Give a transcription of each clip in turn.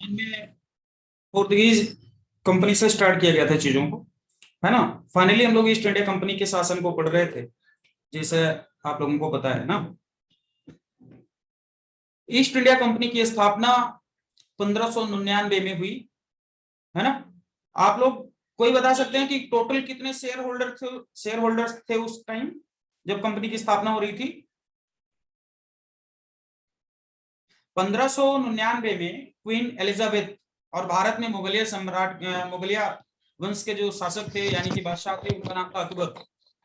इनमें पोर्तुगीज कंपनी से स्टार्ट किया गया था चीजों को, है ना। फाइनली हम लोग ईस्ट इंडिया कंपनी के शासन को पढ़ रहे थे, जैसे आप लोगों को पता है ना। ईस्ट इंडिया कंपनी की स्थापना 1599 में हुई, है ना। आप लोग कोई बता सकते हैं कि टोटल कितने शेयर होल्डर्स थे उस टाइम जब कंपनी की स्थापना हो रही थी? 1599 में क्वीन एलिजाबेथ और भारत में मुगलिया वंश के जो शासक थे यानी कि बादशाह थे, उनका नाम था अकबर।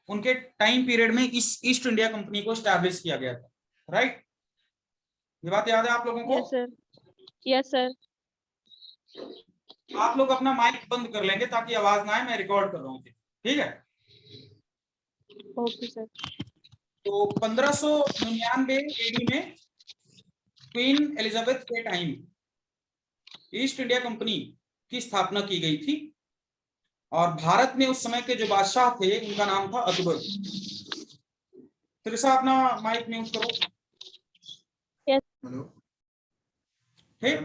उनके टाइम पीरियड में इस ईस्ट इंडिया कंपनी को स्टैब्लिश किया गया था, राइट। ये बात याद है आप लोगों को? Yes sir, yes sir. आप लोग अपना माइक बंद कर लेंगे ताकि आवाज ना आए, मैं रिकॉर्ड कर रहा हूँ, ठीक है। Okay sir. तो 1599 एडी में क्वीन एलिजाबेथ के टाइम ईस्ट इंडिया कंपनी की स्थापना की गई थी और भारत में उस समय के जो बादशाह थे उनका नाम था अकबर। त्रिशा अपना माइक म्यूट करो। हेलो, ठीक,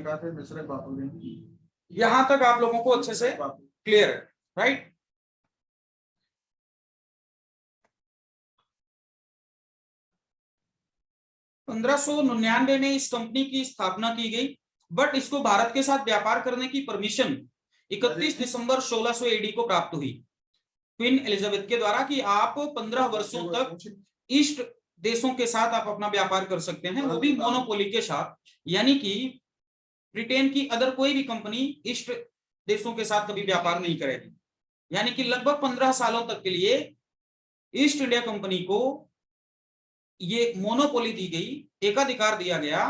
यहां तक आप लोगों को अच्छे से क्लियर है, राइट। $1599 में इस कंपनी की स्थापना की गई, बट इसको भारत के साथ व्यापार करने की परमिशन 31 दिसंबर 1600 एडी को प्राप्त हुई क्वीन एलिजाबेथ के द्वारा कि आप 15 वर्षों तक ईस्ट देशों के साथ आप अपना व्यापार कर सकते हैं, वो भी मोनोपोली के साथ, यानी कि ब्रिटेन की अदर कोई भी कंपनी ईस्ट देशों के साथ कभी व्यापार नहीं करेगी। यानी कि लगभग 15 सालों तक के लिए ईस्ट इंडिया कंपनी को ये मोनोपोली दी गई, एकाधिकार दिया गया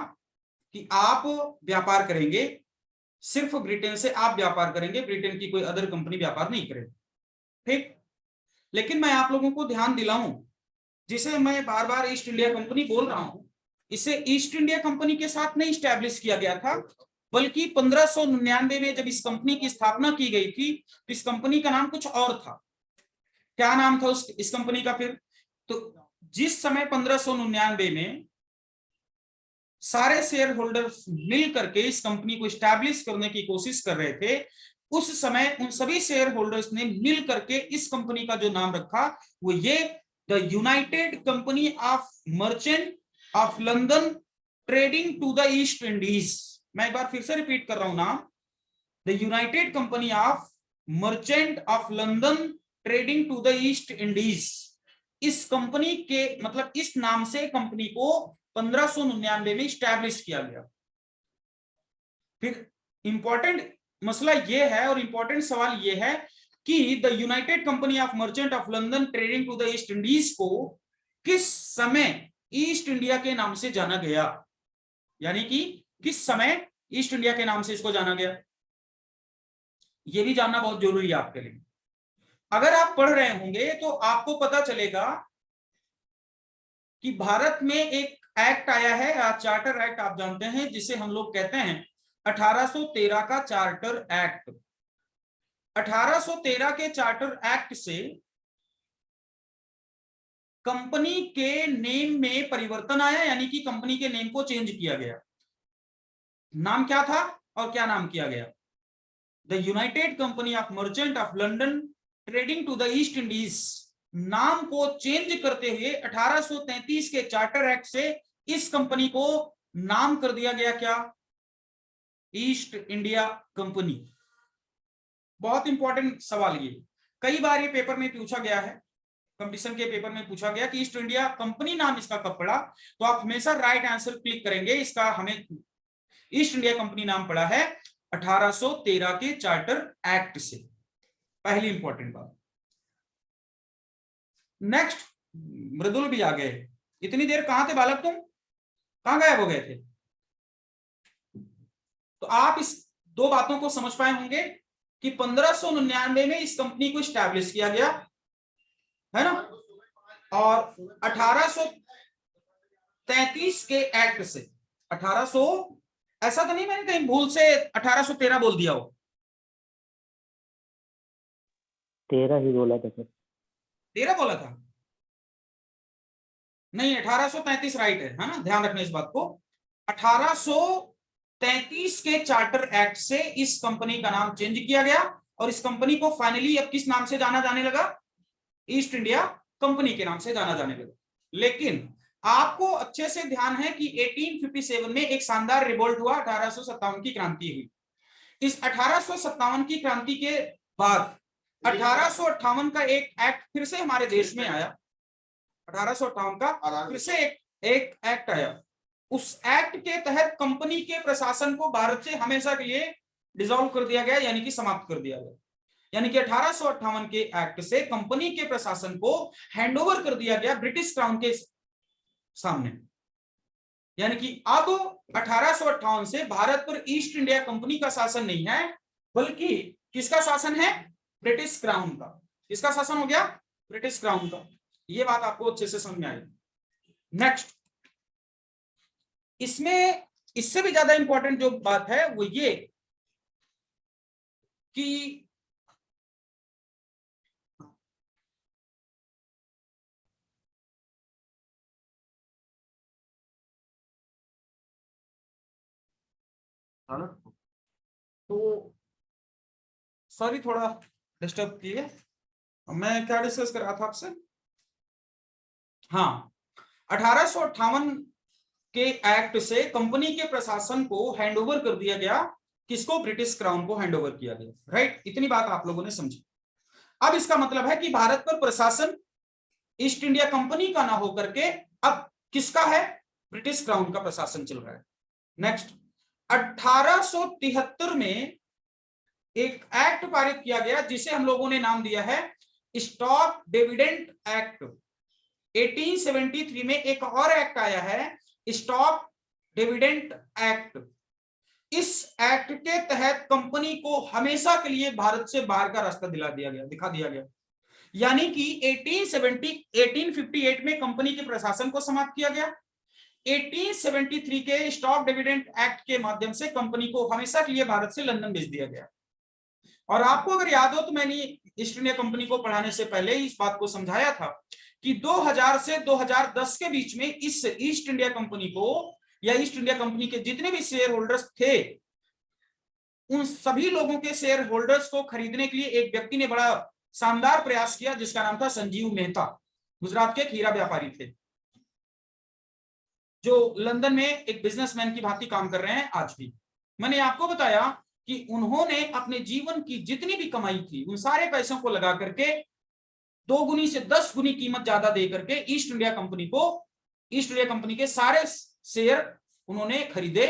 कि आप व्यापार करेंगे, सिर्फ ब्रिटेन से आप व्यापार करेंगे, ब्रिटेन की कोई अदर कंपनी व्यापार नहीं करेगी, ठीक। लेकिन मैं आप लोगों को ध्यान दिलाऊं, जिसे मैं बार बार ईस्ट इंडिया कंपनी बोल रहा हूं, इसे ईस्ट इंडिया कंपनी के साथ नहीं स्टैब्लिश किया गया था, बल्कि 1599 में जब इस कंपनी की स्थापना की गई थी तो इस कंपनी का नाम कुछ और था। क्या नाम था इस कंपनी का फिर? तो जिस समय 1599 में सारे शेयर होल्डर्स मिल करके इस कंपनी को स्टैब्लिश करने की कोशिश कर रहे थे, उस समय उन सभी शेयर होल्डर्स ने मिल करके इस कंपनी का जो नाम रखा वो ये the United Company of Merchant of London Trading to the East Indies. मैं एक बार फिर से रिपीट कर रहा हूं नाम, the United Company of Merchant of London Trading to the East Indies. इस कंपनी के मतलब इस नाम से कंपनी को 1599 में स्टैब्लिश किया गया। फिर इंपॉर्टेंट मसला यह है और इंपॉर्टेंट सवाल यह है कि the United Company of Merchant of London Trading to the East Indies को किस समय ईस्ट इंडिया के नाम से जाना गया, यानी कि किस समय ईस्ट इंडिया के नाम से इसको जाना गया, यह भी जानना बहुत जरूरी है आपके लिए। अगर आप पढ़ रहे होंगे तो आपको पता चलेगा कि भारत में एक एक्ट आया है, चार्टर एक्ट आप जानते हैं, जिसे हम लोग कहते हैं 1813 का चार्टर एक्ट। 1813 के चार्टर एक्ट से कंपनी के नेम में परिवर्तन आया, यानी कि कंपनी के नेम को चेंज किया गया। नाम क्या था और क्या नाम किया गया? The United Company of Merchant of London Trading to the East Indies. नाम को चेंज करते हुए 1833 के चार्टर एक्ट से इस कंपनी को नाम कर दिया गया क्या? East India company. बहुत इंपॉर्टेंट सवाल ये, कई बार ये पेपर में पूछा गया है, कंपटीशन के पेपर में पूछा गया कि ईस्ट इंडिया कंपनी नाम इसका कब पड़ा, तो आप हमेशा राइट आंसर क्लिक करेंगे। इसका हमें ईस्ट इंडिया कंपनी नाम पड़ा है 1813 के चार्टर एक्ट से, पहली इंपॉर्टेंट बात। नेक्स्ट, मृदुल भी आ गए। इतनी देर कहां थे बालक, तुम कहां गायब हो गए थे? तो आप इस दो बातों को समझ पाए होंगे कि 1599 में इस कंपनी को स्टैब्लिश किया गया है ना, और 1833 के एक्ट से 1800, ऐसा तो नहीं मैंने कहीं भूल से 1813 बोल दिया हो? 13 ही बोला था सर। 13 बोला था? नहीं, 1833 राइट है ना, ध्यान रखना इस बात को। 33 के चार्टर एक्ट से इस कंपनी का नाम चेंज किया गया और इस कंपनी को फाइनली अब किस नाम से जाना जाने लगा? ईस्ट इंडिया कंपनी के नाम से जाना जाने लगा। लेकिन आपको अच्छे से ध्यान है कि 1857 में एक शानदार रिवोल्ट हुआ, 1857 की क्रांति हुई। इस 1857 की क्रांति के बाद 1858 का एक एक्ट फिर से हमारे देश में आया। 1858 का फिर से एक एक्ट आया। उस एक्ट के तहत कंपनी के प्रशासन को भारत से हमेशा के लिए डिसॉल्व कर दिया गया, यानी कि समाप्त कर दिया गया। यानी कि 1858 के एक्ट से कंपनी के प्रशासन को हैंडओवर कर दिया गया ब्रिटिश क्राउन के सामने। यानी कि अब 1858 से भारत पर ईस्ट इंडिया कंपनी का शासन नहीं है, बल्कि किसका शासन है? ब्रिटिश क्राउन का। किसका शासन हो गया? ब्रिटिश क्राउन का। ये बात आपको अच्छे से समझ में आई। नेक्स्ट, इसमें इससे भी ज्यादा इंपॉर्टेंट जो बात है वो ये कि तो सॉरी थोड़ा डिस्टर्ब किए। मैं क्या डिस्कस कर रहा था आपसे? हाँ, 1858 के एक्ट से कंपनी के प्रशासन को हैंडओवर कर दिया गया। किसको? ब्रिटिश क्राउन को हैंडओवर किया गया। राइट, इतनी बात आप लोगों ने समझी। अब इसका मतलब है कि भारत पर प्रशासन ईस्ट इंडिया कंपनी का ना होकर के अब किसका है? ब्रिटिश क्राउन का प्रशासन चल रहा है। नेक्स्ट, 1873 में एक एक्ट पारित किया गया जिसे हम लोगों ने नाम दिया है स्टॉक डिविडेंड एक्ट। 1873 में एक और एक्ट आया है, स्टॉक डिविडेंड एक्ट। इस एक्ट के तहत कंपनी को हमेशा के लिए भारत से बाहर का रास्ता दिखा दिया गया। यानी कि 1858 में कंपनी के प्रशासन को समाप्त किया गया। 1873 के स्टॉक डिविडेंड एक्ट के माध्यम से कंपनी को हमेशा के लिए भारत से लंदन भेज दिया गया। और आपको अगर याद हो तो मैंने ईस्ट इंडिया कंपनी को पढ़ाने से पहले इस बात को समझाया था कि 2000 से 2010 के बीच में इस ईस्ट इंडिया कंपनी को या ईस्ट इंडिया कंपनी के जितने भी शेयर होल्डर्स थे, उन सभी लोगों के शेयर होल्डर्स को खरीदने के लिए एक व्यक्ति ने बड़ा शानदार प्रयास किया जिसका नाम था संजीव मेहता। गुजरात के हीरा व्यापारी थे जो लंदन में एक बिजनेसमैन की भांति काम कर रहे हैं आज भी। मैंने आपको बताया कि उन्होंने अपने जीवन की जितनी भी कमाई थी उन सारे पैसों को लगा करके 2 गुनी से 10 गुनी कीमत ज्यादा दे करके ईस्ट इंडिया कंपनी के सारे शेयर उन्होंने खरीदे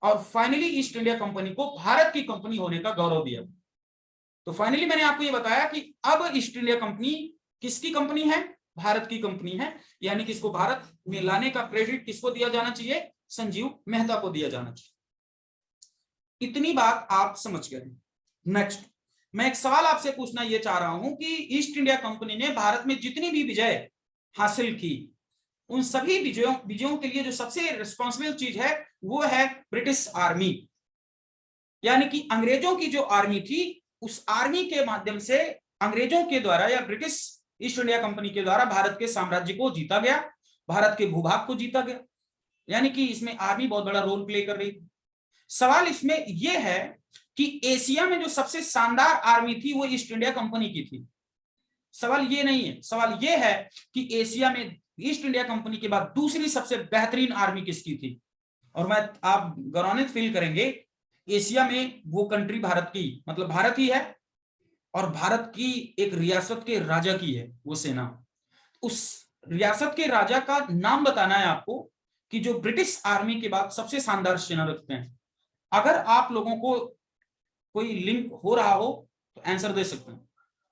और फाइनली ईस्ट इंडिया कंपनी को भारत की कंपनी होने का गौरव दिया। तो फाइनली मैंने आपको ये बताया कि अब ईस्ट इंडिया कंपनी किसकी कंपनी है? भारत की कंपनी है। यानी कि इसको भारत में लाने का क्रेडिट किसको दिया जाना चाहिए? संजीव मेहता को दिया जाना चाहिए। इतनी बात आप समझ गए। नेक्स्ट, मैं एक सवाल आपसे पूछना ये चाह रहा हूं कि ईस्ट इंडिया कंपनी ने भारत में जितनी भी विजय हासिल की, उन सभी विजयों के लिए जो सबसे रिस्पॉन्सिबल चीज है वो है ब्रिटिश आर्मी। यानी कि अंग्रेजों की जो आर्मी थी, उस आर्मी के माध्यम से अंग्रेजों के द्वारा या ब्रिटिश ईस्ट इंडिया कंपनी के द्वारा भारत के साम्राज्य को जीता गया, भारत के भूभाग को जीता गया। यानी कि इसमें आर्मी बहुत बड़ा रोल प्ले कर रही थी। सवाल इसमें यह है कि एशिया में जो सबसे शानदार आर्मी थी वो ईस्ट इंडिया कंपनी की थी। सवाल ये नहीं है, सवाल ये है कि एशिया में ईस्ट इंडिया कंपनी के बाद दूसरी सबसे बेहतरीन आर्मी किसकी थी? और आप गौरवान्वित फील करेंगे, एशिया में वो कंट्री भारत की, मतलब भारत ही है और भारत की एक रियासत के राजा की है वो सेना। उस रियासत के राजा का नाम बताना है आपको कि जो ब्रिटिश आर्मी के बाद सबसे शानदार सेना रखते हैं। अगर आप लोगों को कोई लिंक हो रहा हो तो आंसर दे सकते हैं।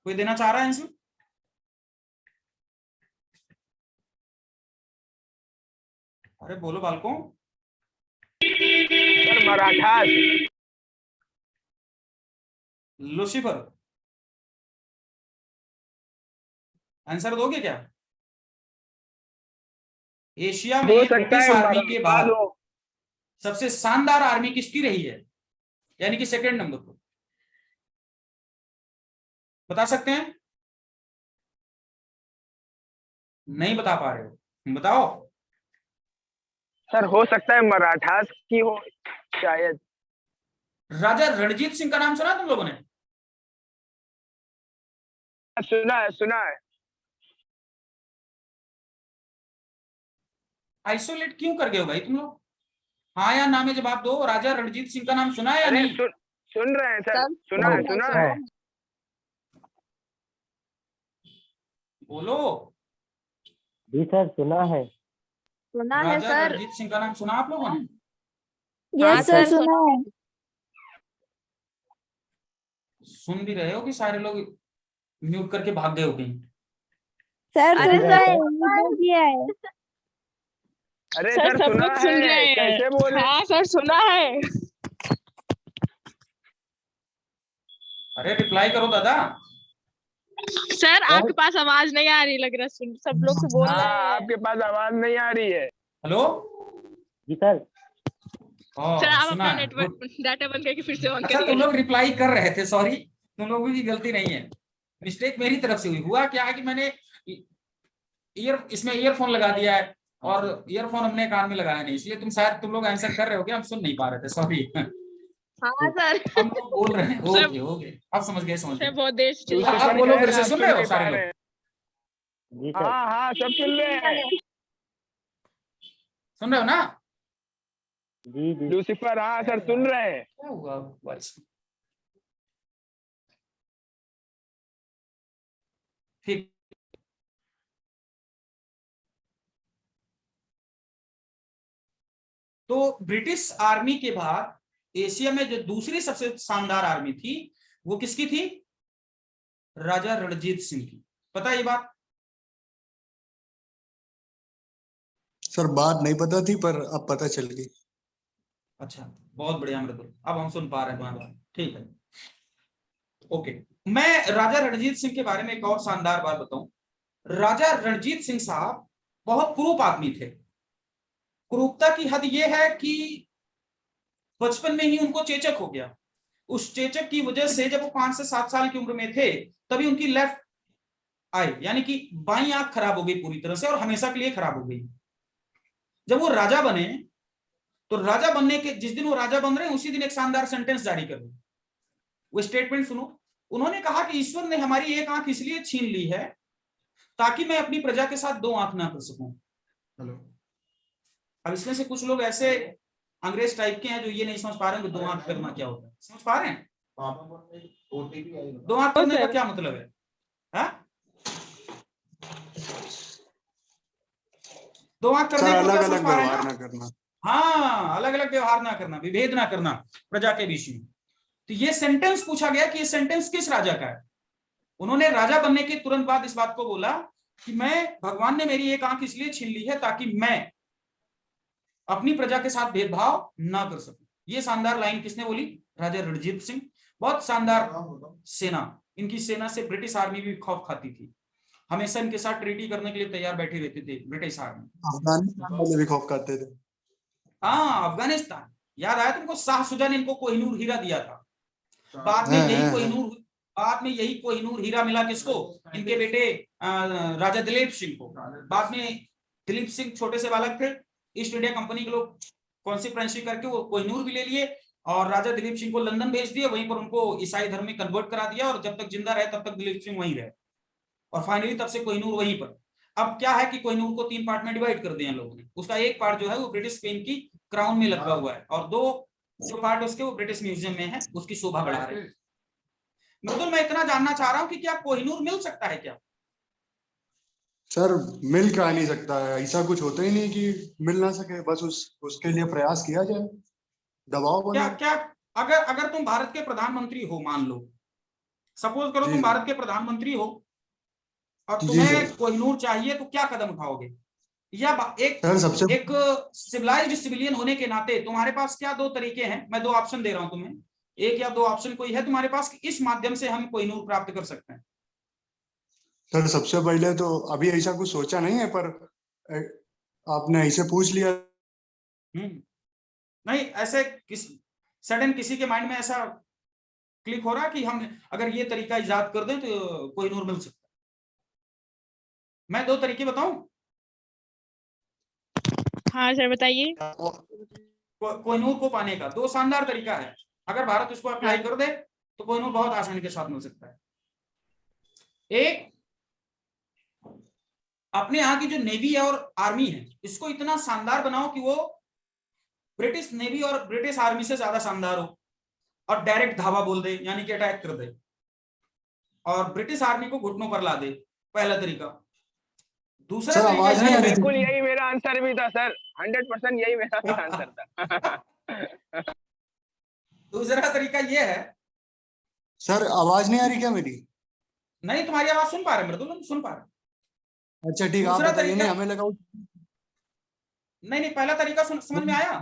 कोई देना चाह रहा है आंसर? अरे बोलो बालकों। सर मराठा। लूसीफर, आंसर दोगे क्या? एशिया में हो सकता ब्रिटिश है आर्मी के बाद हो। सबसे शानदार आर्मी किसकी रही है? यानी कि सेकंड नंबर पर बता सकते हैं? नहीं बता पा रहे हो, बताओ। सर हो सकता है मराठास की हो। शायद। राजा रणजीत सिंह का नाम सुना तुम लोगों ने? सुना है। आइसोलेट क्यों कर गए हो भाई तुम लोग? हाँ या ना में जवाब दो। राजा रणजीत सिंह का नाम सुना है या अरे नहीं? सुन रहे हैं सर, सुना है। बोलो। जी सर सुना है। सुना है राजा सर। रणजीत सिंह का नाम सुना आप लोगों ने? हाँ सर सुना है। सुन भी रहे हो कि सारे लोग म्यूट करके भाग गए हो कहीं? सर अरे सुन रहे हैं। अरे सर सब सुना लोग सुन है, रहे हैं। कैसे बोले? हाँ सर सुना है। अरे रिप्लाई करो दादा। सर आपके पास आवाज नहीं आ रही लग रहा, सुन सब लोग तो बोल रहे हाँ, हैं। आपके पास आवाज नहीं आ रही है। हेलो। जी सर। सर आप सुना अपना है, नेटवर्क good। डाटा बंद करके फिर से ऑन अच्छा तुम करिए। लोग रिप्लाई कर रहे थे, सॉरी। तुम लोगों की गलती नहीं है, मिस्टेक मेरी तरफ से हुई। हुआ क्या है कि मैंने इसमें ईयरफोन लगा दिया है और ईयरफोन हमने कान में लगाया नहीं, इसलिए तुम लोग आंसर कर रहे हो क्या, हम सुन नहीं पा रहे थे, सॉरी। हाँ सर। हम लोग बोल रहे हैं। सर ओके अब समझ गए सर बहुत देर से चिल्ला अब बोलो फिर से। आप सुन रहे हो नहीं सारे पा लोग? रहे हैं। जी सर। हाँ सब सुन रहे हैं। सुन रहे हो ना? जी जी लूसीफर, हाँ सर सुन रहे हैं। क्या हुआ वॉइस? ठीक। तो ब्रिटिश आर्मी के बाद एशिया में जो दूसरी सबसे शानदार आर्मी थी वो किसकी थी? राजा रणजीत सिंह की। पता है ये बात? सर बात नहीं पता थी पर अब पता चल गई। अच्छा बहुत बढ़िया मृदुल, अब हम सुन पा रहे हैं तुम्हारी बात। ठीक है ओके। मैं राजा रणजीत सिंह के बारे में एक और शानदार बात बताऊं। राजा रणजीत सिंह साहब बहुत कुरूप आदमी थे। कुरूपता की हद यह है कि बचपन में ही उनको चेचक हो गया। उस चेचक की वजह से जब वो 5 से 7 साल की उम्र में थे तभी उनकी लेफ्ट आई यानी कि बाईं आंख खराब हो गई पूरी तरह से और हमेशा के लिए खराब हो गई। जब वो राजा बने तो राजा बनने के जिस दिन वो राजा बन रहे हैं उसी दिन एक शानदार सेंटेंस जारी कर दी। वो स्टेटमेंट सुनो। उन्होंने कहा कि ईश्वर ने हमारी एक आंख इसलिए छीन ली है ताकि मैं अपनी प्रजा के साथ 2 आंख ना कर सकूं। हेलो। अब इसमें से कुछ लोग ऐसे अंग्रेज टाइप के हैं जो ये नहीं समझ पा रहे हैं कि 2 आंख करना क्या होता है। समझ पा रहे हैं? 2 आंख करने का क्या मतलब है? हा? 2 आंख करने सर को अलग क्या अलग समझ पा रहे हैं व्यवहार ना? ना करना। हाँ अलग अलग व्यवहार ना करना, विभेद ना करना प्रजा के बीच में। तो ये सेंटेंस पूछा गया कि ये सेंटेंस किस राजा का है। उन्होंने राजा बनने के तुरंत बाद इस बात को बोला कि मैं भगवान ने मेरी एक आंख इसलिए छीन ली है ताकि मैं अपनी प्रजा के साथ भेदभाव ना कर सकूं। ये शानदार लाइन किसने बोली? राजा रणजीत सिंह। बहुत शानदार सेना। इनकी सेना से ब्रिटिश आर्मी भी खौफ खाती थी, हमेशा इनके साथ ट्रीटी करने के लिए तैयार बैठी रहती थी ब्रिटिश आर्मी। अफगानिस्तान वाले भी खौफ खाते थे। हाँ अफगानिस्तान, याद आया तुमको? शाह सुजा ने इनको कोहिनूर हीरा दिया था। बाद में यही कोहिनूर हीरा मिला किसको? इनके बेटे राजा दिलीप सिंह को। बाद में दिलीप सिंह छोटे से बालक थे, ईस्ट इंडिया कंपनी के लोग कॉन्सिक्वेंसी करके वो कोहिनूर भी ले लिए और राजा दिलीप सिंह को लंदन भेज दिया, वहीं पर उनको ईसाई धर्म में कन्वर्ट करा दिया और जब तक जिंदा रहे तब तक दिलीप सिंह वहीं रहे और फाइनली तब से कोहिनूर वहीं पर। अब क्या है कि कोहिनूर को 3 पार्ट में डिवाइड कर दिया लोगों ने। उसका एक पार्ट जो है वो ब्रिटिश क्वीन की क्राउन में लगा हुआ है और 2 जो पार्ट उसके वो ब्रिटिश म्यूजियम में है, उसकी शोभा बढ़ा रहे हैं। मृदुल मैं इतना जानना चाह रहा हूं कि क्या कोहिनूर मिल सकता है क्या? सर मिल क्या नहीं सकता है, ऐसा कुछ होता ही नहीं कि मिल ना सके। बस उसके लिए प्रयास किया जाए, दबाव क्या बने। क्या अगर तुम भारत के प्रधानमंत्री हो, मान लो सपोज करो तुम भारत के प्रधानमंत्री हो और तुम्हें कोहिनूर चाहिए तो क्या कदम उठाओगे? या एक सिविलाइज्ड सिविलियन होने के नाते तुम्हारे पास क्या 2 तरीके हैं? मैं 2 ऑप्शन दे रहा हूं तुम्हें, 1 या 2 ऑप्शन कोई है तुम्हारे पास कि इस माध्यम से हम कोहिनूर प्राप्त कर सकते हैं? सर सबसे पहले तो अभी ऐसा कुछ सोचा नहीं है पर आपने ऐसे पूछ लिया। नहीं ऐसे सडन किसी के माइंड में ऐसा क्लिक हो रहा कि हम अगर ये तरीका इजाद कर दें तो कोहिनूर मिल सकता है। मैं 2 तरीके बताऊं? हाँ सर बताइए। कोहिनूर को पाने का 2 शानदार तरीका है। अगर भारत इसको अप्लाई कर दे तो कोहिनूर बहुत आसानी के साथ मिल सकता है। एक, अपने यहाँ की जो नेवी और आर्मी है इसको इतना शानदार बनाओ कि वो ब्रिटिश नेवी और ब्रिटिश आर्मी से ज्यादा शानदार हो और डायरेक्ट धावा बोल दे, यानी कि अटैक कर दे और ब्रिटिश आर्मी को घुटनों पर ला दे। पहला तरीका। दूसरा सर, तरीका आवाज नहीं ये आ रही है, बिल्कुल यही मेरा आंसर भी था सर, 100% यही मेरा भी आंसर था। दूसरा तरीका ये है, सर आवाज नहीं आ रही क्या मेरी? नहीं तुम्हारी आवाज सुन पा रहे मृदुल, हम सुन पा रहे। अच्छा ठीक, आप दूसरा बताइए। तरीका, नहीं हमें लगा नहीं पहला तरीका समझ में आया।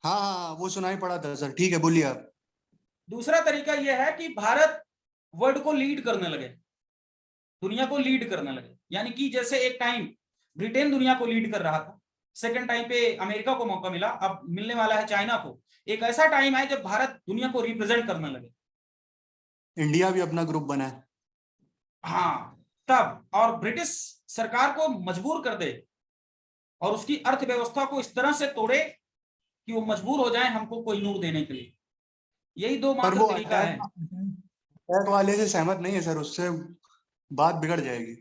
हाँ हाँ, वो सुनाई पड़ा था सर। ठीक है, बोलिए आप। दूसरा तरीका यह है कि भारत वर्ल्ड को लीड करने लगे, दुनिया को लीड करने लगे, यानी कि जैसे एक टाइम ब्रिटेन दुनिया को लीड कर रहा था, सेकंड टाइम पे अमेरिका को मौका मिला, अब मिलने वाला है चाइना को। एक ऐसा टाइम है जब भारत दुनिया को रिप्रेजेंट करने लगे। इंडिया भी अपना ग्रुप बना है। हाँ तब, और ब्रिटिश सरकार को मजबूर कर दे और उसकी अर्थव्यवस्था को इस तरह से तोड़े कि वो मजबूर हो जाए हमको कोहिनूर देने के लिए। यही दो पर मात्र वो तरीका है। अटैक वाले से सहमत नहीं है सर, उससे बात बिगड़ जाएगी,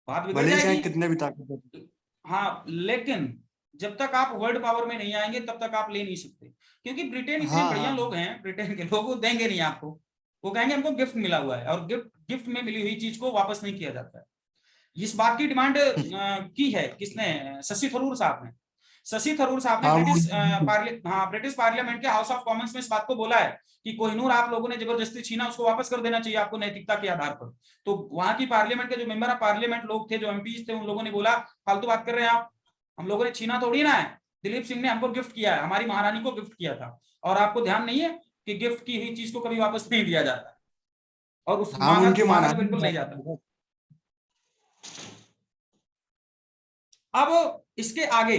बात बिगड़ भले ही चाहे जाएगी। कितने भी ताकत। हाँ, लेकिन जब तक आप वर्ल्ड पावर में नहीं आएंगे तब तक आप ले नहीं सकते, क्योंकि ब्रिटेन इतने हाँ बढ़िया हाँ, लोग हैं, ब्रिटेन के लोग वो देंगे नहीं आपको। वो कहेंगे हमको गिफ्ट मिला हुआ है, और गिफ्ट में मिली हुई चीज को वापस नहीं किया जाता है। इस बात की डिमांड की है किसने? शशि थरूर साहब ने। शशि थरूर साहब ने हाँ ब्रिटिश पार्लियामेंट के हाउस ऑफ कॉमन्स में इस बात को बोला है कि कोहिनूर आप लोगों ने जबरदस्ती छीना, उसको वापस कर देना चाहिए आपको नैतिकता के आधार पर। तो वहां की पार्लियामेंट के जो मेंबर ऑफ पार्लियामेंट लोग थे, जो एमपीज थे, उन लोगों ने बोला फालतू बात कर रहे हैं आप, हम लोगों ने छीना थोड़ी ना है, दिलीप सिंह ने हमको गिफ्ट किया है, हमारी महारानी को गिफ्ट किया था, और आपको ध्यान नहीं है कि गिफ्ट की हुई चीज को कभी वापस नहीं दिया जाता, और उस हम उनके मांगा तो बिल्कुल नहीं जाता। अब इसके आगे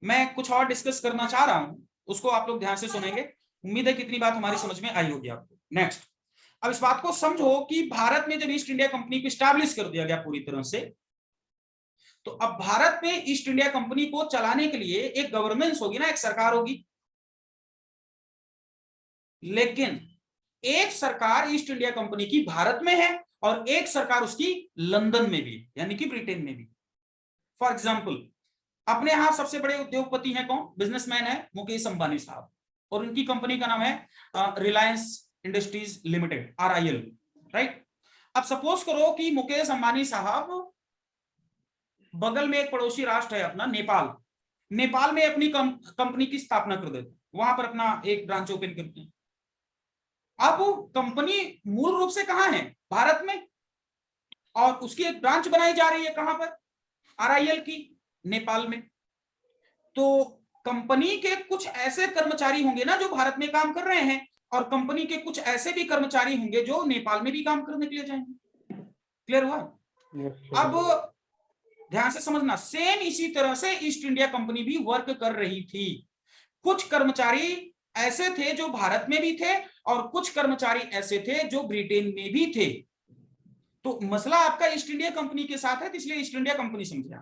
मैं कुछ और डिस्कस करना चाह रहा हूं, उसको आप लोग ध्यान से सुनेंगे। उम्मीद है कितनी बात हमारी समझ में आई होगी आपको। नेक्स्ट, अब इस बात को समझो कि भारत में जब ईस्ट इंडिया कंपनी को स्टैब्लिश कर दिया गया पूरी तरह से, तो अब भारत में ईस्ट इंडिया कंपनी को चलाने के लिए एक गवर्नेंस होगी ना, एक सरकार होगी। लेकिन एक सरकार ईस्ट इंडिया कंपनी की भारत में है और एक सरकार उसकी लंदन में भी, यानी कि ब्रिटेन में भी। फॉर एग्जाम्पल, अपने यहां सबसे बड़े उद्योगपति हैं कौन? बिजनेसमैन है मुकेश अंबानी साहब, और उनकी कंपनी का नाम है Reliance industries limited, RIL, right. अब सपोज करो कि मुकेश अंबानी साहब, बगल में एक पड़ोसी राष्ट्र है अपना नेपाल, नेपाल में अपनी कंपनी की स्थापना कर देते, वहां पर अपना एक ब्रांच ओपन करते हैं। अब कंपनी मूल रूप से कहां है? भारत में, और उसकी एक ब्रांच बनाई जा रही है कहां पर? RIL की, नेपाल में। तो कंपनी के कुछ ऐसे कर्मचारी होंगे ना जो भारत में काम कर रहे हैं, और कंपनी के कुछ ऐसे भी कर्मचारी होंगे जो नेपाल में भी काम करने के लिए जाएंगे। क्लियर हुआ? अब ध्यान से समझना, सेम इसी तरह से ईस्ट इंडिया कंपनी भी वर्क कर रही थी। कुछ कर्मचारी ऐसे थे जो भारत में भी थे, और कुछ कर्मचारी ऐसे थे जो ब्रिटेन में भी थे। तो मसला आपका ईस्ट इंडिया कंपनी के साथ है, इसलिए ईस्ट इंडिया कंपनी समझे।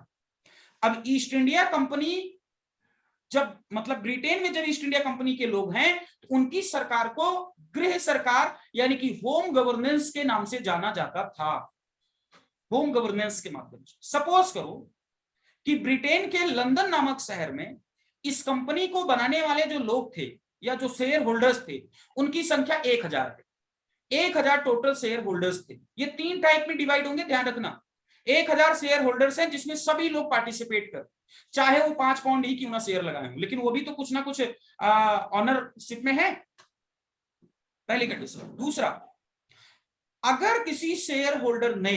अब ईस्ट इंडिया कंपनी जब, मतलब ब्रिटेन में जब ईस्ट इंडिया कंपनी के लोग हैं, तो उनकी सरकार को गृह सरकार यानी कि होम गवर्नेंस के नाम से जाना जाता था। होम गवर्नेंस के माध्यम से। सपोज करो कि ब्रिटेन के लंदन नामक शहर में इस कंपनी को बनाने वाले जो लोग थे या जो शेयर होल्डर्स थे, उनकी संख्या 1000 थे। 1000 टोटल शेयर होल्डर्स थे। ये 3 टाइप में डिवाइड होंगे, ध्यान रखना। 1000 शेयर होल्डर्स हैं जिसमें सभी लोग पार्टिसिपेट कर, चाहे वो 5 पाउंड ही क्यों ना शेयर लगाए हों, लेकिन वो भी तो कुछ ना कुछ ऑनरशिप में है, पहली कंडीशन। दूसरा, अगर किसी शेयर होल्डर ने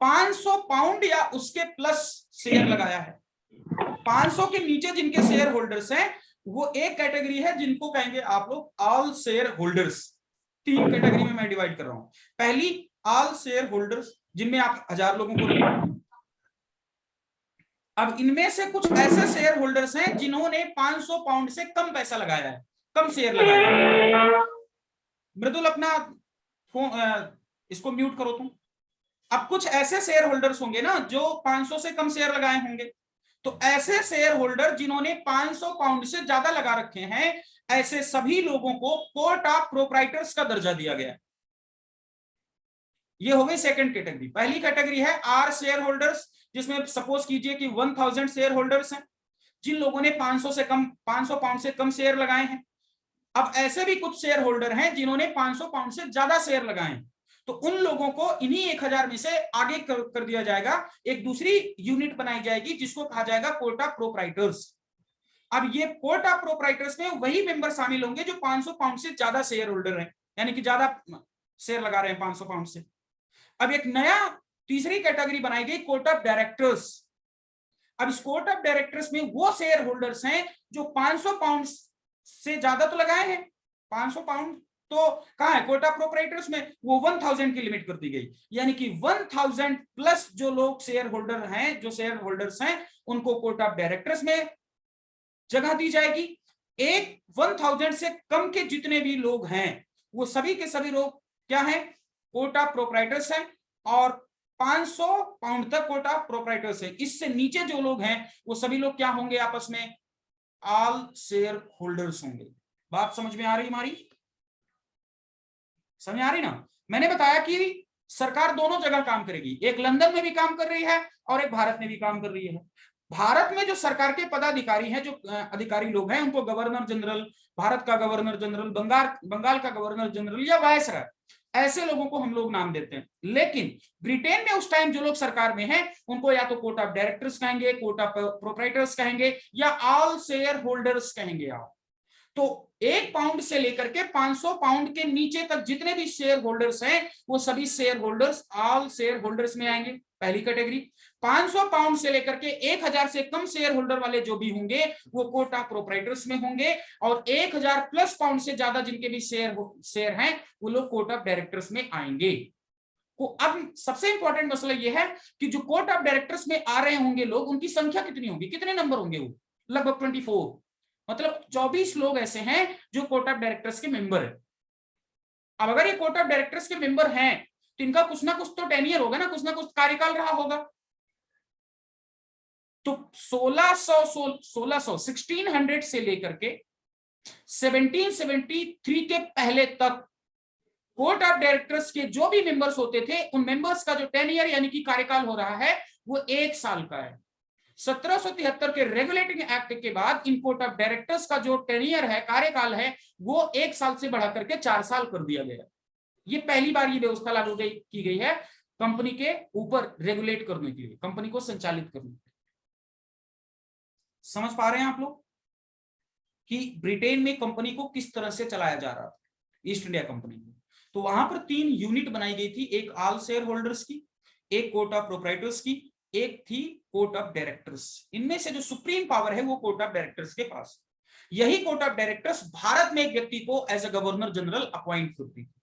500 पाउंड या उसके प्लस शेयर लगाया है, 500 के नीचे जिनके शेयर होल्डर्स हैं, वो एक कैटेगरी है जिनको कहेंगे आप लोग ऑल शेयर होल्डर्स। 3 कैटेगरी में मैं डिवाइड कर रहा हूं। पहली, ऑल शेयर होल्डर्स, जिनमें आप 1000 लोगों को रखें। अब इनमें से कुछ ऐसे शेयर होल्डर्स हैं जिन्होंने 500 पाउंड से कम पैसा लगाया है, कम शेयर लगाया है। मृदुल अपना इसको म्यूट करो तुम। अब कुछ ऐसे शेयर होल्डर्स होंगे ना जो 500 से कम शेयर लगाए होंगे, तो ऐसे शेयर होल्डर जिन्होंने 500 पाउंड से ज्यादा लगा रखे हैं, ऐसे सभी लोगों को कोर्ट ऑफ प्रोप्राइटर्स का दर्जा दिया गया है। ये हो गई सेकंड कैटेगरी। पहली कैटेगरी है आर शेयर होल्डर्स, जिसमें सपोज कीजिए कि 1000 शेयर होल्डर्स हैं, जिन लोगों ने 500 पाउंड से कम शेयर लगाए हैं। अब ऐसे भी कुछ शेयर होल्डर हैं जिन्होंने 500 पाउंड से ज्यादा शेयर लगाए हैं, तो उन लोगों को इन्हीं 1000 में से आगे कर दिया जाएगा, एक दूसरी यूनिट बनाई जाएगी जिसको कहा जाएगा कोर्ट ऑफ प्रोप्राइटर्स। अब ये कोर्ट ऑफ प्रोप्राइटर्स में वही मेंबर शामिल होंगे जो 500 पाउंड से ज्यादा शेयर होल्डर हैं, यानी कि ज्यादा शेयर लगा रहे हैं 500 पाउंड से। अब एक नया तीसरी कैटेगरी बनाई गई कोर्ट ऑफ डायरेक्टर्स। अब इस कोर्ट ऑफ डायरेक्टर्स में वो शेयर होल्डर्स हैं जो 500 पाउंड से ज्यादा तो लगाए हैं, 500 पाउंड तो कहां है कोर्ट ऑफ प्रोप्राइटर्स में, वो 1000 की लिमिट कर दी गई, यानी कि 1000 प्लस जो लोग शेयर होल्डर हैं, जो शेयर होल्डर्स हैं, उनको कोर्ट ऑफ डायरेक्टर्स में जगह दी जाएगी। एक 1000 से कम के जितने भी लोग हैं वो सभी के सभी लोग क्या हैं, कोर्ट ऑफ प्रोप्राइटर्स हैं, और 500 पाउंड तक कोर्ट ऑफ प्रोप्राइटर्स है। इससे नीचे जो लोग हैं वो सभी लोग क्या होंगे, आपस में ऑल शेयर होल्डर्स होंगे। बात समझ में आ रही हमारी, समझ आ रही ना। मैंने बताया कि सरकार दोनों जगह काम करेगी, एक लंदन में भी काम कर रही है और एक भारत में भी काम कर रही है। भारत में जो सरकार के पदाधिकारी हैं, जो अधिकारी लोग हैं, उनको गवर्नर जनरल, भारत का गवर्नर जनरल, बंगाल का गवर्नर जनरल या वायसराय, ऐसे लोगों को हम लोग नाम देते हैं। लेकिन ब्रिटेन में उस टाइम जो लोग सरकार में हैं उनको या तो कोर्ट ऑफ डायरेक्टर्स कहेंगे, कोर्ट ऑफ प्रोप्राइटर्स कहेंगे, या ऑल शेयर होल्डर्स कहेंगे आप। तो 1 पाउंड से लेकर के 500 पाउंड के नीचे तक जितने भी शेयर होल्डर्स हैं वो सभी share holders all share holders में आएंगे, पहली कैटेगरी। 500 पाउंड से लेकर के 1000 से कम शेयर होल्डर वाले जो भी होंगे वो कोर्ट ऑफ प्रोप्राइटर्स में होंगे, और 1000 प्लस पाउंड से ज्यादा जिनके भी शेयर हैं वो लोग कोर्ट ऑफ डायरेक्टर्स में आएंगे। तो अब सबसे इंपॉर्टेंट मसला यह है कि जो कोर्ट ऑफ डायरेक्टर्स में आ रहे होंगे लोग, उनकी संख्या कितनी होगी, कितने नंबर होंगे वो, लगभग 24, मतलब 24 लोग ऐसे हैं जो कोर्ट ऑफ डायरेक्टर्स के मेंबर है। अब अगर ये कोर्ट ऑफ डायरेक्टर्स के मेंबर हैं तो इनका कुछ ना कुछ तो टेन्योर होगा ना, कुछ ना कुछ कार्यकाल रहा होगा। तो 1600 से लेकर के 1773 के पहले तक कोर्ट ऑफ डायरेक्टर्स के जो भी मेंबर्स होते थे, उन मेंबर्स का जो टेन्योर यानी कि कार्यकाल हो रहा है वो 1 साल का है। 1773 के रेगुलेटिंग एक्ट के बाद इन कोर्ट ऑफ डायरेक्टर्स का जो टेन्योर है, कार्यकाल है, वो 1 साल से बढ़ा करके 4 साल कर दिया गया। ये पहली बार ये व्यवस्था लागू की गई है कंपनी के ऊपर रेगुलेट करने के लिए, कंपनी को संचालित करने के लिए। समझ पा रहे हैं आप लोग कि ब्रिटेन में कंपनी को किस तरह से चलाया जा रहा था, ईस्ट इंडिया कंपनी को। तो वहां पर 3 यूनिट बनाई गई थी, एक ऑल शेयर होल्डर्स की, एक कोर्ट ऑफ प्रोप्राइटर्स की, एक थी कोर्ट ऑफ डायरेक्टर्स। इनमें से जो सुप्रीम पावर है वो कोर्ट ऑफ डायरेक्टर्स के पास। यही कोर्ट ऑफ डायरेक्टर्स भारत में एक व्यक्ति को as a governor general appoint करती थी।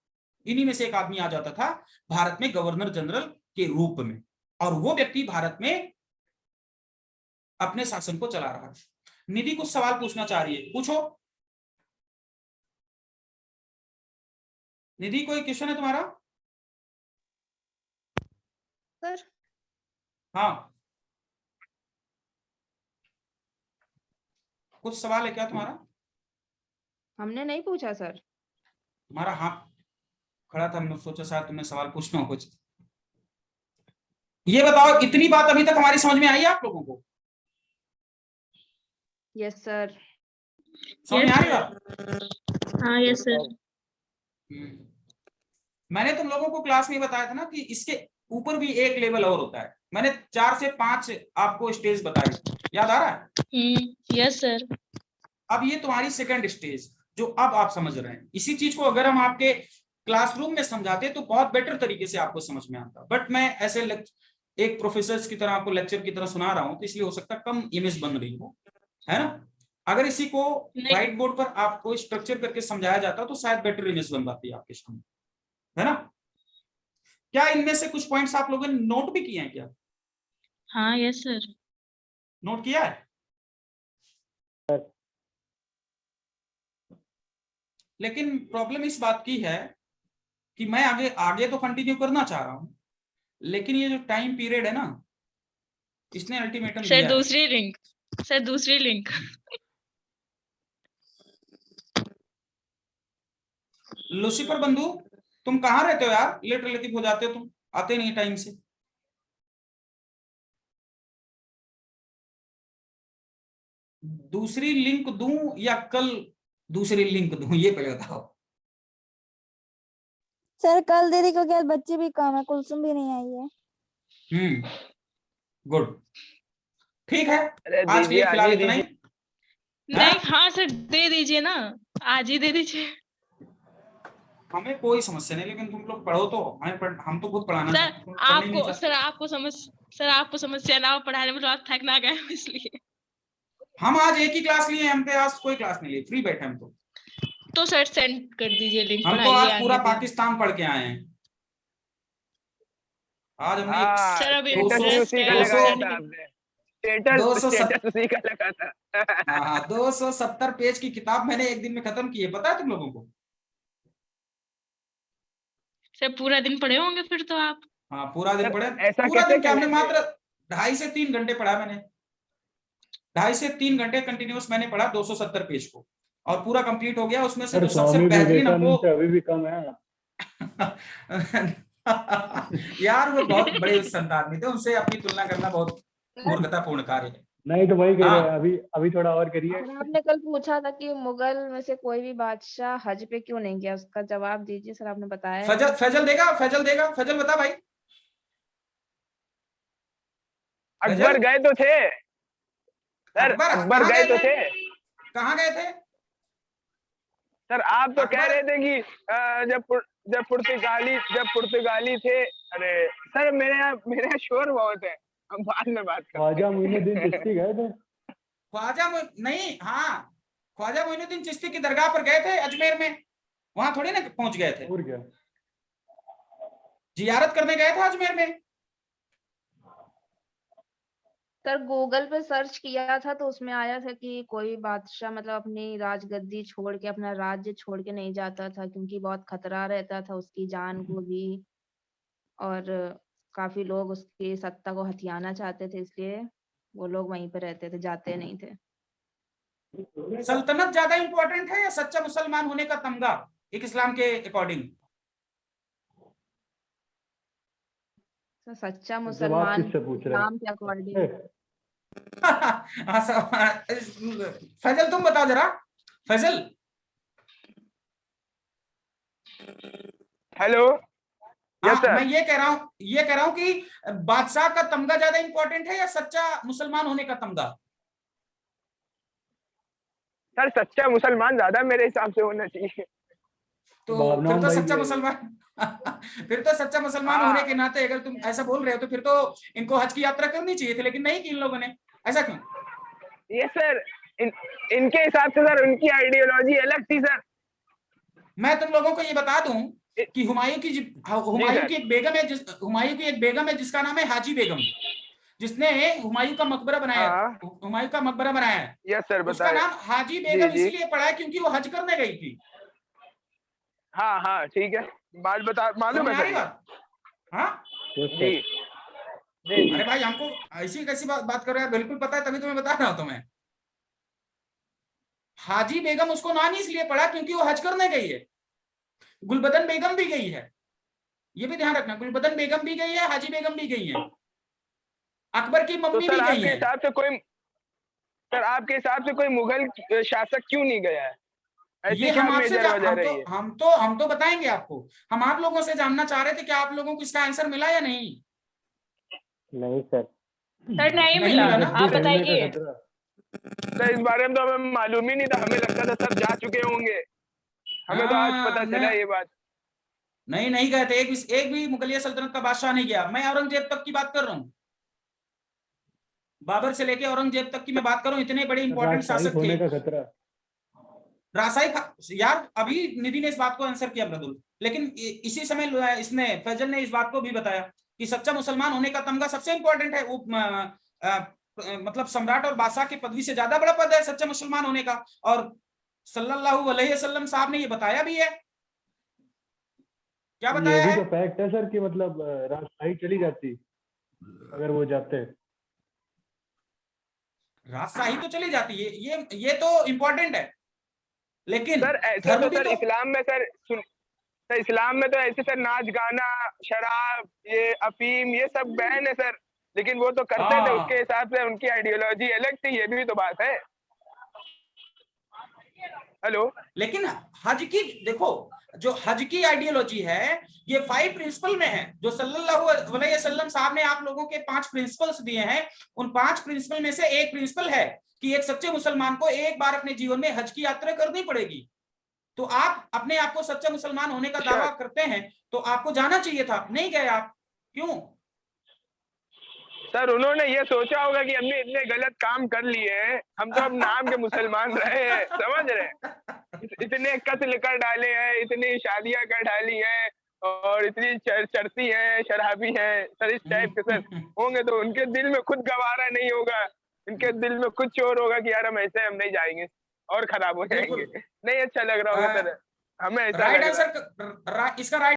इन्हीं में से एक आदमी आ जाता था भारत में गवर्नर जनरल के रूप में, और वो व्यक्ति भारत में अपने शासन को चला रहा है। निधि कुछ सवाल पूछना चाह रही है, पूछो। निधि कोई क्वेश्चन है तुम्हारा? सर हाँ, कुछ सवाल है क्या तुम्हारा? हमने नहीं पूछा सर। तुम्हारा हाथ खड़ा था, हमने सोचा शायद तुमने सवाल पूछना हो कुछ। ये बताओ, इतनी बात अभी तक हमारी समझ में आई है आप लोगों को? Yes sir. समझ में आ रही बात? हाँ यस सर। मैंने तुम लोगों को क्लास में बताया था ना कि इसके ऊपर भी एक लेवल और होता है। मैंने 4 से 5 आपको स्टेज बताई, याद आ रहा है? Yes sir. अब ये तुम्हारी सेकंड स्टेज जो अब आप समझ रहे हैं। इसी चीज को अगर हम आपके क्लासरूम में समझाते तो बहुत बेटर तरीके से आपको समझ में आता, बट मैं ऐसे एक प्रोफेसर की तरह आपको लेक्चर की तरह सुना रहा हूं, तो इसलिए हो सकता है कम इमेज बन रही हो, है ना। अगर इसी को व्हाइट बोर्ड पर आपको स्ट्रक्चर करके समझाया जाता तो शायद बेटर इमेज बन पाती है आपके सामने, है ना। क्या इनमें से कुछ पॉइंट्स आप लोगों ने नोट भी किए हैं क्या? हाँ यस सर। नोट किया है? लेकिन प्रॉब्लम इस बात की है कि मैं आगे तो कंटिन्यू करना चाह रहा हूं, लेकिन ये जो टाइम पीरियड है ना, इसने अल्टीमेटम सर दिया है। दूसरी लिंक, सर दूसरी लिंक। लूसीफर बंधु, तुम कहाँ रहते हो यार? लेट रिलेटिव हो जाते हो तुम, आते नहीं टाइम से। दूसरी लिंक दूं या कल दूसरी लिंक दूं, ये पहले बताओ। सर कल दीदी को क्या बच्चे भी कम है, कुलसुम भी नहीं आई है। गुड, ठीक है, अरे आज के दीजिए, लिए आज फिलहाल ही इतना ही। दीजिए। नहीं, हाँ सर दे दीजिए ना, आज ही दे दीजिए। हमें कोई समस्या नहीं, लेकिन तुम लोग पढ़ो तो, हम तो खुद पढ़ाना सर चाहते हैं, तुम पढ़ने नहीं चाहते। सर आपको समस्या ना हो पढ़ाने में, तो आप थक ना गए हो इसलिए। हम आज एक ही क्लास लिए, हम पे आज कोई क्लास नहीं ली, फ्री बैठे हम तो सर सेंड कर दीजिए लिंक, हम तो पढ़ाइए आज पूरा आगे भी। पाकिस्तान पढ़ के आए हैं। आज हमने हाँ, सर अभी स्टेटस भी इंटरेस्ट उसी है, का आप लगाया सेंड था कर। आपने। स्टेटस उसी का लगा था। हाँ, 270 पेज की किताब मैंने एक दिन में खत्म की है, पता है तुम लोगों को? सर पूरा दिन पढ़े होंगे फिर तो आप। हाँ, पूरा दिन सर, पढ़े। ऐसा पूरा कैसे दिन क्या, हमने करेंगे? मात्र 2.5 से 3 घंटे पढ़ा मैंने। 2.5 से 3 घंटे कंटिन्यूस मैंने पढ़ा 270 पेज को, और पूरा कंप्लीट हो गया। उसमें से सर जो सबसे स्वामी बेहतरीन विवेकानंद हमको से अभी भी कम है। यार वो बहुत बड़े संत आदमी थे, उनसे अपनी तुलना करना बहुत मूर्खतापूर्ण कार्य है। नहीं तो वही कह रहे हैं, हाँ, अभी थोड़ा और करिए। सर आपने कल पूछा था कि मुगल में से कोई भी बादशाह हज पे क्यों नहीं गया, उसका जवाब दीजिए सर, आपने बताया है। फैजल देगा, फैजल बता भाई। अकबर फैजल, गए तो थे सर, अकबर कहाँ गए तो थे। कहाँ गए थे? सर आप तो कह अकबर, रहे थे कि जब पुर्तगाली थे। अरे सर, मेरे यहाँ शोर बहुत है, हम बाद में बात ख्वाजा करते मोइनुद्दीन हैं। चिश्ती गए थे। नहीं, हाँ, ख्वाजा मोइनुद्दीन चिश्ती की दरगाह पर गए थे अजमेर में, वहां थोड़ी ना पहुंच गए थे, और क्या? जियारत करने गए थे अजमेर में। सर गूगल पे सर्च किया था तो उसमें आया था कि कोई बादशाह मतलब अपनी राजगद्दी छोड़ के, अपना राज्य छोड़ के नहीं जाता था, क्योंकि बहुत खतरा रहता था उसकी जान को भी, और काफी लोग उसकी सत्ता को हथियाना चाहते थे, इसलिए वो लोग वहीं पे रहते थे, जाते नहीं थे। सल्तनत ज्यादा इंपॉर्टेंट है या सच्चा मुसलमान होने का तमगा, एक इस्लाम के अकॉर्डिंग? सर सच्चा जवाब मुसलमान किससे पूछ रहे इस्लाम के अकॉर्डिंग। हैं? फैजल तुम बताओ जरा, फैजल। हेलो, यस हाँ, सर। मैं ये कह रहा हूँ कि बादशाह का तमगा ज्यादा इंपॉर्टेंट है या सच्चा मुसलमान होने का तमगा? सर सच्चा मुसलमान ज्यादा मेरे हिसाब से होना चाहिए। तो भावनाओं फिर तो भाई सच्चा भी है। मुसलमान फिर तो सच्चा मुसलमान हाँ। होने के नाते अगर तुम ऐसा बोल रहे हो तो फिर तो इनको हज की यात्रा करनी चाहिए थी, लेकिन नहीं की इन लोगों ने, ऐसा क्यों? ये सर, इनके हिसाब से सर, उनकी आइडियोलॉजी अलग थी सर। मैं तुम लोगों को ये बता दूं कि हुमायूं की सर। एक बेगम है, हुमायूं की एक बेगम है जिसका नाम है हाजी बेगम, जिसने हुमायूं का मकबरा बनाया, हाँ, हुमायूं का मकबरा बनाया है। यस सर, उसका बताए। नाम हाजी जी बेगम जी, इसलिए पड़ा है क्योंकि वो हज करने गई थी। हाँ हाँ, ठीक है, बात बता, मालूम समझ है आ रही सर। बात? हाँ, यस जी सर। जी जी। अरे भाई हमको ऐसी कैसी बात कर रहे हैं, बिल्कुल पता है, तभी तुम्हें बता रहा हूं तुम्हें। हाजी बेगम उसको नाम इसलिए पड़ा क्योंकि वो हज करने गई है। गुलबदन बेगम भी गई है, ये भी ध्यान रखना, गुलबदन बेगम भी गई है, हाजी बेगम भी गई है, अकबर की तो मम्मी सर भी गई आपके है। हिसाब से कोई मुगल शासक क्यों नहीं गया है? ऐसी ये क्या हम आपसे मेजर वजह रही है? हम तो बताएंगे आपको। हम आप लोगों से जानना चाह रहे थे कि आप लोगों को इसका आंसर मिला या नहीं? नहीं सर। सर नहीं नहीं मिला, मिला ना? आप होने का बताइए। खतरा। सर इस बारे में तो हमें मालूम ही नहीं था, हमें लगता था सब जा चुके होंगे। हमें तो आज पता चला ये बात। नहीं गए थे, एक भी मुगलिया सल्तनत का बादशाह नहीं गया। मैं औरंगजेब तक की बात कर रहा हूँ, बाबर से लेके औरंगजेब तक की मैं बात कर रहा हूँ, इतने बड़े इंपॉर्टेंट राजशाही शासक थे। होने का खतरा। यार अभी निधि ने इस बात को आंसर किया मृदुल, लेकिन इसी समय इसने फैजल ने इस बात को भी बताया कि सच्चा मुसलमान होने का तमगा सबसे इंपॉर्टेंट है। वो मतलब सम्राट और बादशाह की पदवी से ज्यादा बड़ा पद है सच्चा मुसलमान होने का, और सल्लल्लाहु अलैहि वसल्लम साहब ने ये बताया भी है। क्या ये बताया भी है? तो फैक्ट है सर कि मतलब राजशाही चली जाती अगर वो जाते। राजशाही तो चली जाती है, ये तो इम्पोर्टेंट है, लेकिन सर ऐसे धर्म तो भी सर तो इस्लाम में सर सर इस्लाम में तो ऐसे सर नाच गाना शराब ये अफीम ये सब बैन है सर, लेकिन वो तो करते थे, हाँ। उसके हिसाब से उनकी आइडियोलॉजी अलग थी, ये भी तो बात है। हेलो। लेकिन हज की देखो, जो हज की आइडियोलॉजी है ये 5 प्रिंसिपल में है, जो सल्लल्लाहु अलैहि वसल्लम साहब ने आप लोगों के 5 प्रिंसिपल्स दिए हैं, उन 5 प्रिंसिपल में से एक प्रिंसिपल है कि एक सच्चे मुसलमान को एक बार अपने जीवन में हज की यात्रा करनी पड़ेगी। तो आप अपने आप को सच्चा मुसलमान होने का दावा करते हैं, तो आपको जाना चाहिए था, नहीं गए आप, क्यों? सर उन्होंने ये सोचा होगा कि हमने इतने गलत काम कर लिए हैं, हम तो अब नाम के मुसलमान रहे हैं, समझ रहे हैं, इतने कत्ल कर डाले हैं, इतनी शादियां कर डाली हैं, और इतनी चढ़ती हैं, शराबी हैं सर, इस टाइप के सर होंगे तो उनके दिल में खुद गवारा नहीं होगा, उनके दिल में खुद चोर होगा कि यार हम ऐसे हम नहीं जाएंगे और खराब हो जाएंगे, नहीं अच्छा लग रहा होगा सर, हमें ऐसा राइट लग रहा है। आंसर, इसका राइट